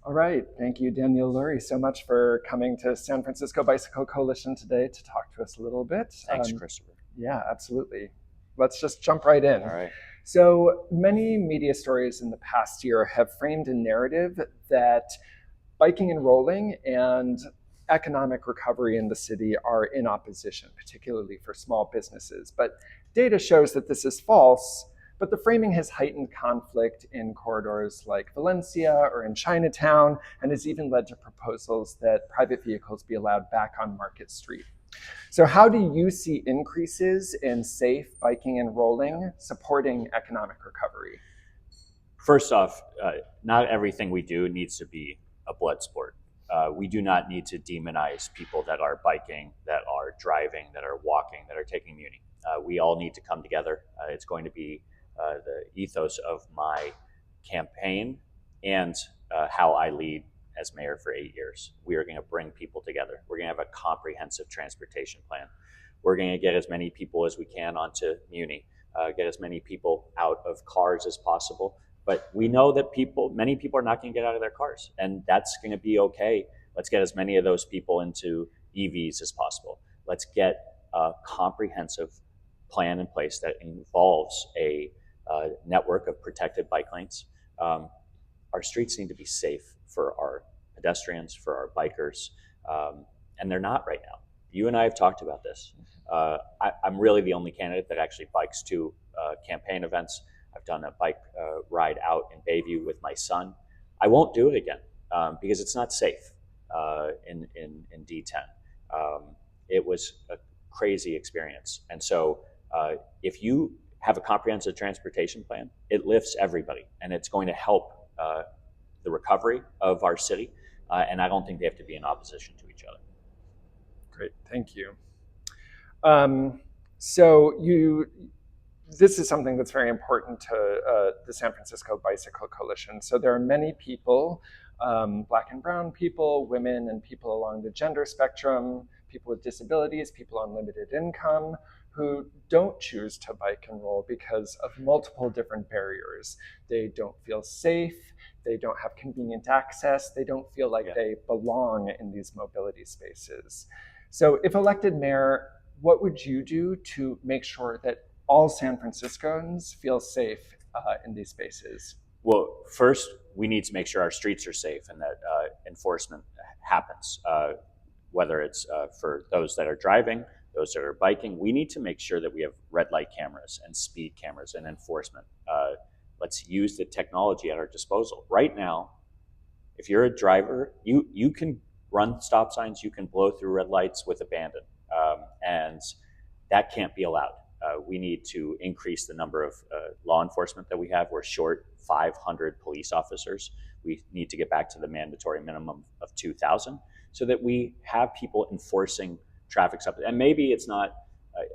All right. Thank you, Daniel Lurie, so much for coming to San Francisco Bicycle Coalition today to talk to us a little bit. Thanks, Christopher. Yeah, absolutely. Let's just jump right in. All right. So many media stories in the past year have framed a narrative that biking and rolling and economic recovery in the city are in opposition, particularly for small businesses. But data shows that this is false. But the framing has heightened conflict in corridors like Valencia or in Chinatown, and has even led to proposals that private vehicles be allowed back on Market Street. So, how do you see increases in safe biking and rolling supporting economic recovery? First off, not everything we do needs to be a blood sport. We do not need to demonize people that are biking, that are driving, that are walking, that are taking Muni. We all need to come together. It's going to be the ethos of my campaign and how I lead as mayor for 8 years. We are going to bring people together. We're going to have a comprehensive transportation plan. We're going to get as many people as we can onto Muni, get as many people out of cars as possible. But we know that many people are not going to get out of their cars, and that's going to be okay. Let's get as many of those people into EVs as possible. Let's get a comprehensive plan in place that involves a network of protected bike lanes. Our streets need to be safe for our pedestrians, for our bikers, and they're not right now. You and I have talked about this. I'm really the only candidate that actually bikes to campaign events. I've done a bike ride out in Bayview with my son. I won't do it again because it's not safe in D10. It was a crazy experience. And so if you have a comprehensive transportation plan, it lifts everybody, and it's going to help the recovery of our city. And I don't think they have to be in opposition to each other. Great, thank you. So this is something that's very important to the San Francisco Bicycle Coalition. So there are many people, Black and brown people, women, and people along the gender spectrum, people with disabilities, people on limited income, who don't choose to bike and roll because of multiple different barriers. They don't feel safe, they don't have convenient access, they don't feel like they belong in these mobility spaces. So if elected mayor, what would you do to make sure that all San Franciscans feel safe in these spaces? Well, first, we need to make sure our streets are safe and that enforcement happens, whether it's for those that are driving, those that are biking. We need to make sure that we have red light cameras and speed cameras and enforcement. Let's use the technology at our disposal. Right now, if you're a driver, you can run stop signs, you can blow through red lights with abandon, and that can't be allowed. We need to increase the number of law enforcement that we have. We're short 500 police officers. We need to get back to the mandatory minimum of 2,000 so that we have people enforcing traffic stuff. And maybe it's not,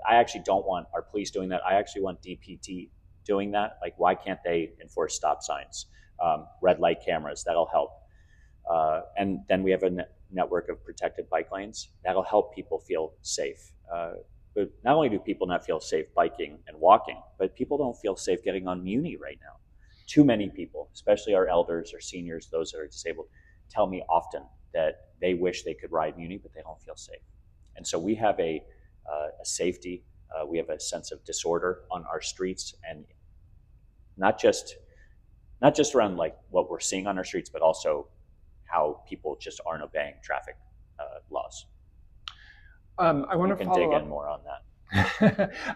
I actually don't want our police doing that. I actually want DPT doing that. Like, why can't they enforce stop signs, red light cameras? That'll help. And then we have a network of protected bike lanes. That'll help people feel safe. But not only do people not feel safe biking and walking, but people don't feel safe getting on Muni right now. Too many people, especially our elders or seniors, those that are disabled, tell me often that they wish they could ride Muni, but they don't feel safe. And so we have a safety, we have a sense of disorder on our streets, and not just around like what we're seeing on our streets, but also how people just aren't obeying traffic laws. I want to follow dig up. in more on that.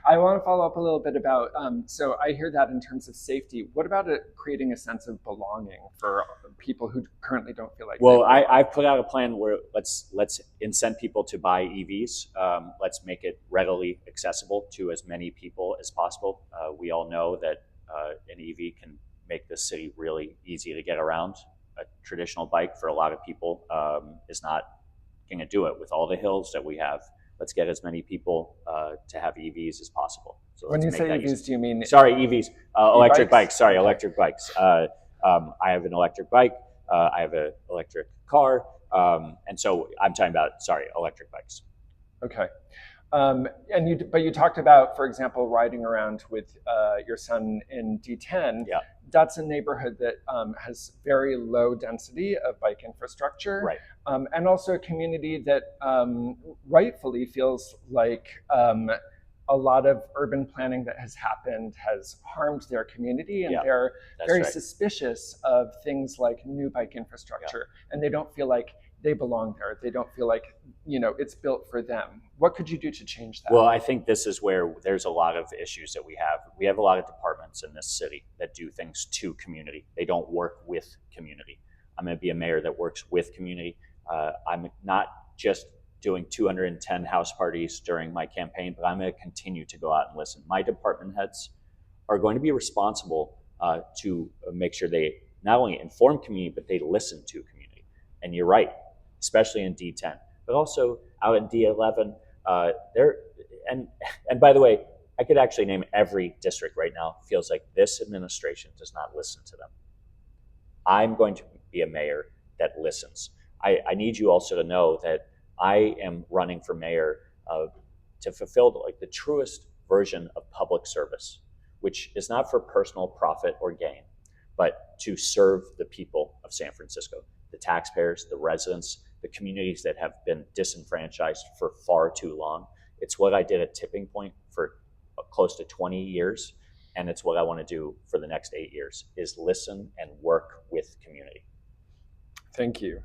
I want to follow up a little bit about, so I hear that in terms of safety. What about creating a sense of belonging for people who currently don't feel like Well, I've put out a plan where let's incent people to buy EVs. Let's make it readily accessible to as many people as possible. We all know that an EV can make this city really easy to get around. A traditional bike for a lot of people is not going to do it with all the hills that we have. Let's get as many people to have EVs as possible. So when you say EVs, do you mean? Sorry, EVs, electric bikes. Sorry, okay. Electric bikes. I have an electric bike. I have an electric car, and so I'm talking about electric bikes. Okay, but you talked about, for example, riding around with your son in D10. Yeah. that's a neighborhood that has very low density of bike infrastructure, Right. and also a community that rightfully feels like a lot of urban planning that has happened has harmed their community, and Yeah, they're that's very right. suspicious of things like new bike infrastructure, and they don't feel like they belong there. They don't feel like it's built for them. What could you do to change that? Well, I think this is where there's a lot of issues that we have. We have a lot of departments in this city that do things to community. They don't work with community. I'm going to be a mayor that works with community. I'm not just doing 210 house parties during my campaign, but I'm going to continue to go out and listen. My department heads are going to be responsible to make sure they not only inform community, but they listen to community. And you're right, especially in D10, but also out in D11. There and by the way, I could actually name every district right now. Feels like this administration does not listen to them. I'm going to be a mayor that listens. I need you also to know that I am running for mayor to fulfill like the truest version of public service, which is not for personal profit or gain, but to serve the people of San Francisco, the taxpayers, the residents, the communities that have been disenfranchised for far too long. It's what I did at Tipping Point for close to 20 years, and it's what I want to do for the next 8 years, is listen and work with community. Thank you.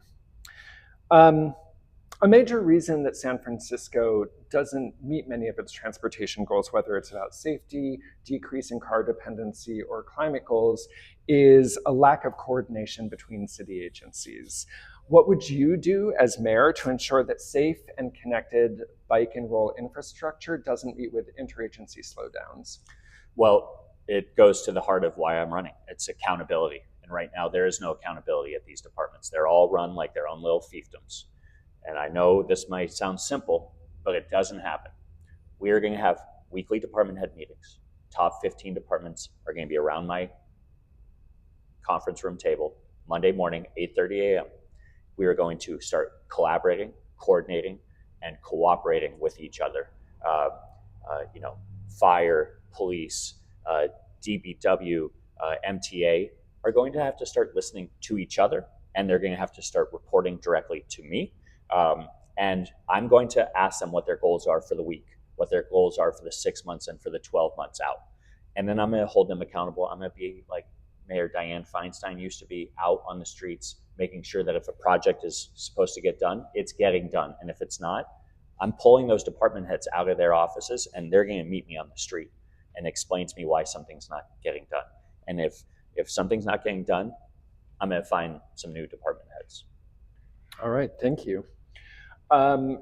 A major reason that San Francisco doesn't meet many of its transportation goals, whether it's about safety, decreasing car dependency, or climate goals, is a lack of coordination between city agencies. What would you do as mayor to ensure that safe and connected bike and roll infrastructure doesn't meet with interagency slowdowns? Well, it goes to the heart of why I'm running. It's accountability. And right now, there is no accountability at these departments. They're all run like their own little fiefdoms. And I know this might sound simple, but it doesn't happen. We are going to have weekly department head meetings. Top 15 departments are going to be around my conference room table Monday morning, 8:30 a.m. We are going to start collaborating, coordinating, and cooperating with each other. Fire, police, DBW, MTA are going to have to start listening to each other, and they're going to have to start reporting directly to me. And I'm going to ask them what their goals are for the week, what their goals are for the 6 months and for the 12 months out. And then I'm going to hold them accountable. I'm going to be like Mayor Dianne Feinstein used to be, out on the streets, making sure that if a project is supposed to get done, it's getting done. And if it's not, I'm pulling those department heads out of their offices, and they're going to meet me on the street and explain to me why something's not getting done. And if something's not getting done, I'm going to find some new department heads. All right, thank you.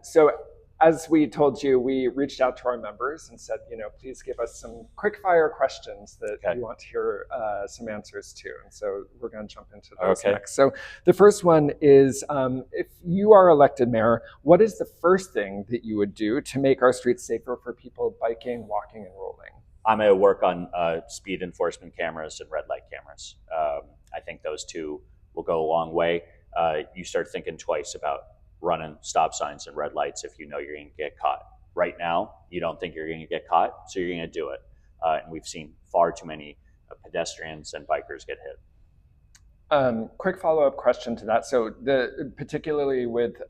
So as we told you, we reached out to our members and said, please give us some quick fire questions that you want to hear some answers to. And so we're going to jump into those next. So the first one is, if you are elected mayor, what is the first thing that you would do to make our streets safer for people biking, walking, and rolling? I'm going to work on speed enforcement cameras and red light cameras. I think those two will go a long way. You start thinking twice about running stop signs and red lights if you know you're going to get caught. Right now, you don't think you're going to get caught, so you're going to do it. And we've seen far too many pedestrians and bikers get hit. Quick follow-up question to that. So particularly with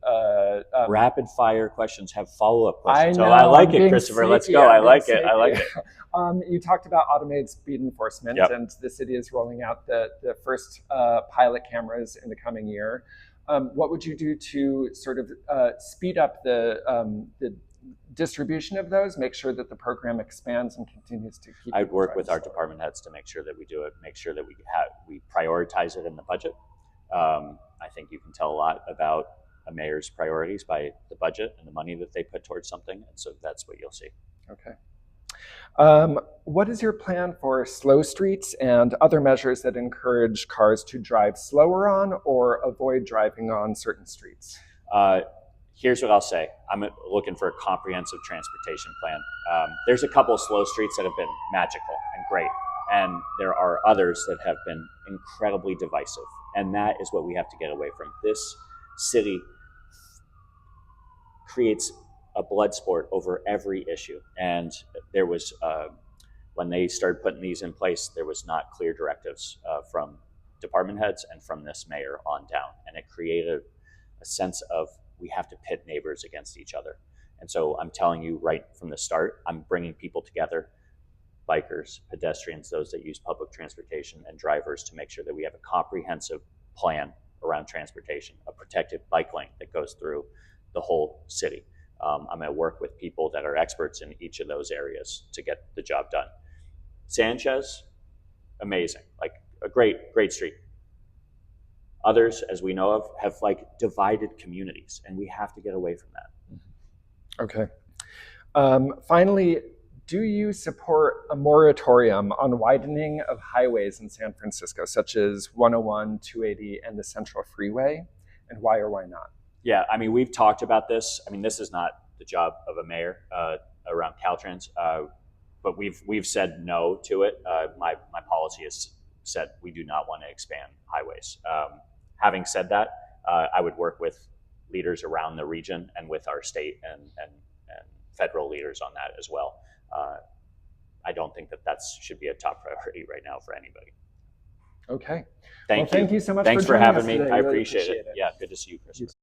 rapid fire questions have follow-up questions. I like it, Christopher. Let's go. I like it. You talked about automated speed enforcement, and the city is rolling out the first pilot cameras in the coming year. What would you do to sort of speed up the distribution of those, make sure that the program expands and continues to keep? I'd work with our department heads to make sure that we do it, make sure that we prioritize it in the budget. I think you can tell a lot about a mayor's priorities by the budget and the money that they put towards something, and so that's what you'll see. Okay. What is your plan for slow streets and other measures that encourage cars to drive slower on or avoid driving on certain streets? Here's what I'll say. I'm looking for a comprehensive transportation plan. There's a couple of slow streets that have been magical and great, and there are others that have been incredibly divisive, and that is what we have to get away from. This city creates a blood sport over every issue, and there was when they started putting these in place, there was not clear directives from department heads and from this mayor on down. And it created a sense of we have to pit neighbors against each other. And so I'm telling you right from the start, I'm bringing people together, bikers, pedestrians, those that use public transportation, and drivers, to make sure that we have a comprehensive plan around transportation, a protected bike lane that goes through the whole city. I'm going to work with people that are experts in each of those areas to get the job done. Sanchez, amazing, like a great street. Others, as we know of, have like divided communities, and we have to get away from that. Okay. Finally, do you support a moratorium on widening of highways in San Francisco, such as 101, 280, and the Central Freeway? And why or why not? Yeah, I mean, we've talked about this. I mean, this is not the job of a mayor around Caltrans, but we've said no to it. My policy has said we do not want to expand highways. Having said that, I would work with leaders around the region and with our state and federal leaders on that as well. I don't think that should be a top priority right now for anybody. Okay. Thank you. Thank you so much Thanks for having us me. today. I Really appreciate it. Yeah, good to see you, Chris.